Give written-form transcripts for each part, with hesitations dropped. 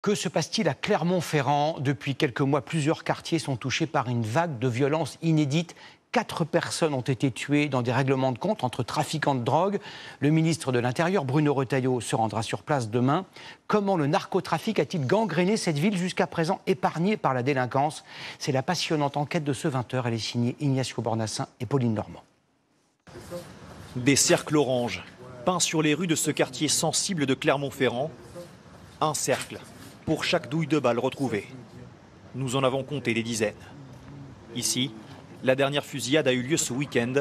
Que se passe-t-il à Clermont-Ferrand? Depuis quelques mois, plusieurs quartiers sont touchés par une vague de violences inédites. 4 personnes ont été tuées dans des règlements de compte entre trafiquants de drogue. Le ministre de l'Intérieur, Bruno Retailleau, se rendra sur place demain. Comment le narcotrafic a-t-il gangréné cette ville jusqu'à présent épargnée par la délinquance? C'est la passionnante enquête de ce 20h. Elle est signée Ignacio Bornassin et Pauline Normand. Des cercles oranges, peints sur les rues de ce quartier sensible de Clermont-Ferrand. Un cercle pour chaque douille de balle retrouvée. Nous en avons compté des dizaines. Ici, la dernière fusillade a eu lieu ce week-end.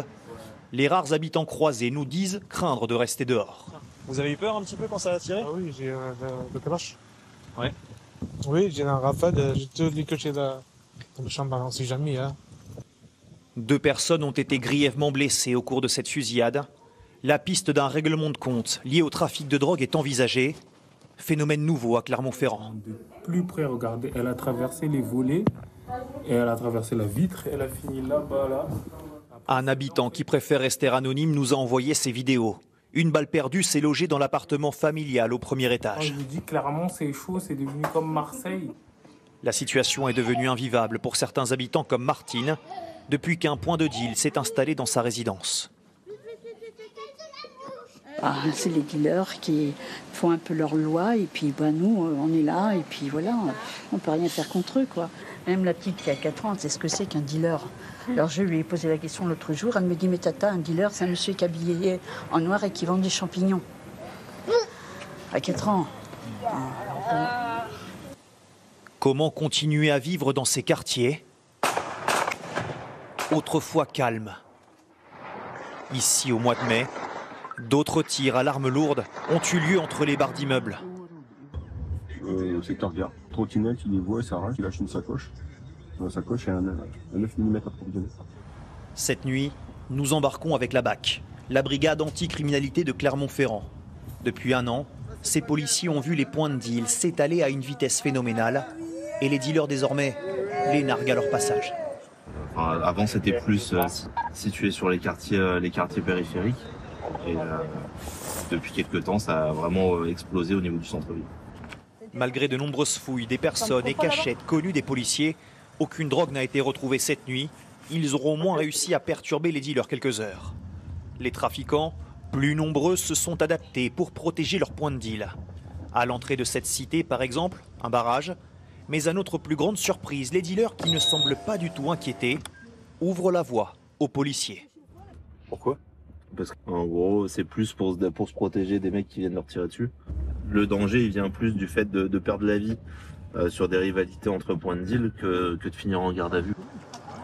Les rares habitants croisés nous disent craindre de rester dehors. Vous avez eu peur un petit peu quand ça a tiré? Ah oui, j'ai le calache. Ouais. Oui, j'ai un rafale, j'ai tout décoché dans la chambre, on ne sait jamais. Hein. 2 personnes ont été grièvement blessées au cours de cette fusillade. La piste d'un règlement de compte lié au trafic de drogue est envisagée. Phénomène nouveau à Clermont-Ferrand. De plus près, regardez, elle a traversé les volets, et elle a traversé la vitre, elle a fini là-bas, là. Un habitant qui préfère rester anonyme nous a envoyé ces vidéos. Une balle perdue s'est logée dans l'appartement familial au premier Moi, étage. je vous dis clairement, c'est chaud, c'est devenu comme Marseille. La situation est devenue invivable pour certains habitants comme Martine, depuis qu'un point de deal s'est installé dans sa résidence. C'est les dealers qui font un peu leur loi et puis nous on est là et puis voilà, on peut rien faire contre eux quoi. Même la petite qui a 4 ans, elle sait ce que c'est qu'un dealer. Alors je lui ai posé la question l'autre jour, elle me dit mais tata, un dealer c'est un monsieur qui est habillé en noir et qui vend des champignons. À 4 ans. Comment continuer à vivre dans ces quartiers autrefois calmes? Ici au mois de mai, d'autres tirs à l'arme lourde ont eu lieu entre les barres d'immeubles. Secteur vert. Trottinette, il les voit, il s'arrache, il lâche une sacoche. Dans la sacoche, il y a un 9 mm approvisionné. Cette nuit, nous embarquons avec la BAC, la brigade anticriminalité de Clermont-Ferrand. Depuis 1 an, ces policiers ont vu les points de deal s'étaler à une vitesse phénoménale et les dealers désormais les narguent à leur passage. Avant, c'était plus situé sur les quartiers périphériques. Et depuis quelques temps, ça a vraiment explosé au niveau du centre-ville. Malgré de nombreuses fouilles, des personnes et cachettes connues des policiers, aucune drogue n'a été retrouvée cette nuit. Ils auront au moins réussi à perturber les dealers quelques heures. Les trafiquants, plus nombreux, se sont adaptés pour protéger leurs points de deal. À l'entrée de cette cité, par exemple, un barrage. Mais à notre plus grande surprise, les dealers, qui ne semblent pas du tout inquiétés, ouvrent la voie aux policiers. Pourquoi? Parce qu'en gros, c'est plus pour se protéger des mecs qui viennent leur tirer dessus. Le danger, il vient plus du fait de perdre la vie sur des rivalités entre points de deal que de finir en garde à vue.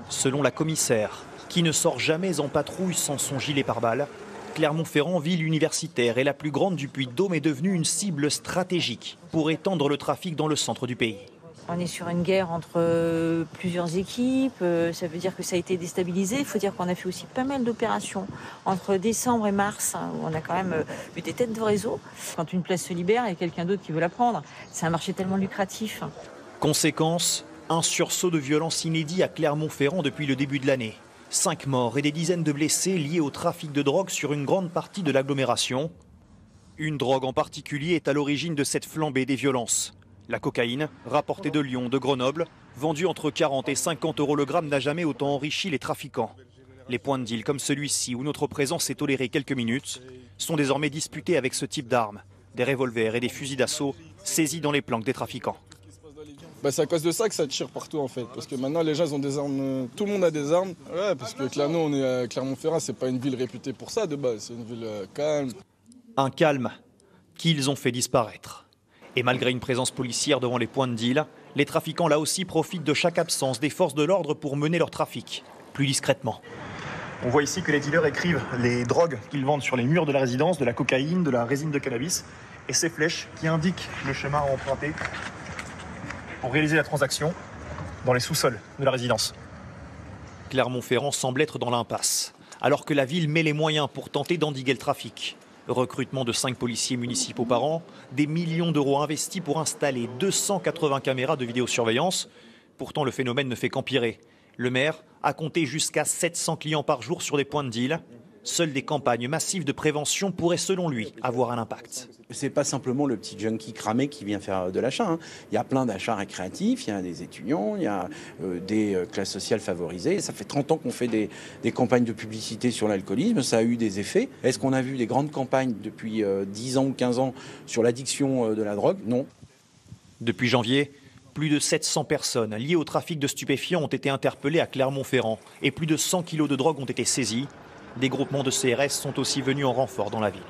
Selon la commissaire, qui ne sort jamais en patrouille sans son gilet pare-balles, Clermont-Ferrand, ville universitaire et la plus grande du Puy-de-Dôme, est devenue une cible stratégique pour étendre le trafic dans le centre du pays. On est sur une guerre entre plusieurs équipes, ça veut dire que ça a été déstabilisé. Il faut dire qu'on a fait aussi pas mal d'opérations entre décembre et mars, où on a quand même eu des têtes de réseau. Quand une place se libère, il y a quelqu'un d'autre qui veut la prendre. C'est un marché tellement lucratif. Conséquence, un sursaut de violence inédit à Clermont-Ferrand depuis le début de l'année. 5 morts et des dizaines de blessés liés au trafic de drogue sur une grande partie de l'agglomération. Une drogue en particulier est à l'origine de cette flambée des violences. La cocaïne, rapportée de Lyon, de Grenoble, vendue entre 40 et 50 € le gramme, n'a jamais autant enrichi les trafiquants. Les points de deal comme celui-ci, où notre présence est tolérée quelques minutes, sont désormais disputés avec ce type d'armes. Des revolvers et des fusils d'assaut saisis dans les planques des trafiquants. C'est à cause de ça que ça tire partout en fait. Parce que maintenant les gens ils ont des armes, tout le monde a des armes. Ouais, parce que nous on est à Clermont-Ferrand, c'est pas une ville réputée pour ça de base, c'est une ville calme. Un calme qu'ils ont fait disparaître. Et malgré une présence policière devant les points de deal, les trafiquants là aussi profitent de chaque absence des forces de l'ordre pour mener leur trafic, plus discrètement. On voit ici que les dealers écrivent les drogues qu'ils vendent sur les murs de la résidence, de la cocaïne, de la résine de cannabis, et ces flèches qui indiquent le chemin à emprunter pour réaliser la transaction dans les sous-sols de la résidence. Clermont-Ferrand semble être dans l'impasse, alors que la ville met les moyens pour tenter d'endiguer le trafic. Recrutement de 5 policiers municipaux par an, des millions d'euros investis pour installer 280 caméras de vidéosurveillance. Pourtant, le phénomène ne fait qu'empirer. Le maire a compté jusqu'à 700 clients par jour sur des points de deal. Seules des campagnes massives de prévention pourraient, selon lui, avoir un impact. C'est pas simplement le petit junkie cramé qui vient faire de l'achat, hein. Il y a plein d'achats récréatifs, il y a des étudiants, il y a des classes sociales favorisées. Ça fait 30 ans qu'on fait des campagnes de publicité sur l'alcoolisme, ça a eu des effets. Est-ce qu'on a vu des grandes campagnes depuis 10 ans ou 15 ans sur l'addiction de la drogue? Non. Depuis janvier, plus de 700 personnes liées au trafic de stupéfiants ont été interpellées à Clermont-Ferrand et plus de 100 kilos de drogue ont été saisis. Des groupements de CRS sont aussi venus en renfort dans la ville.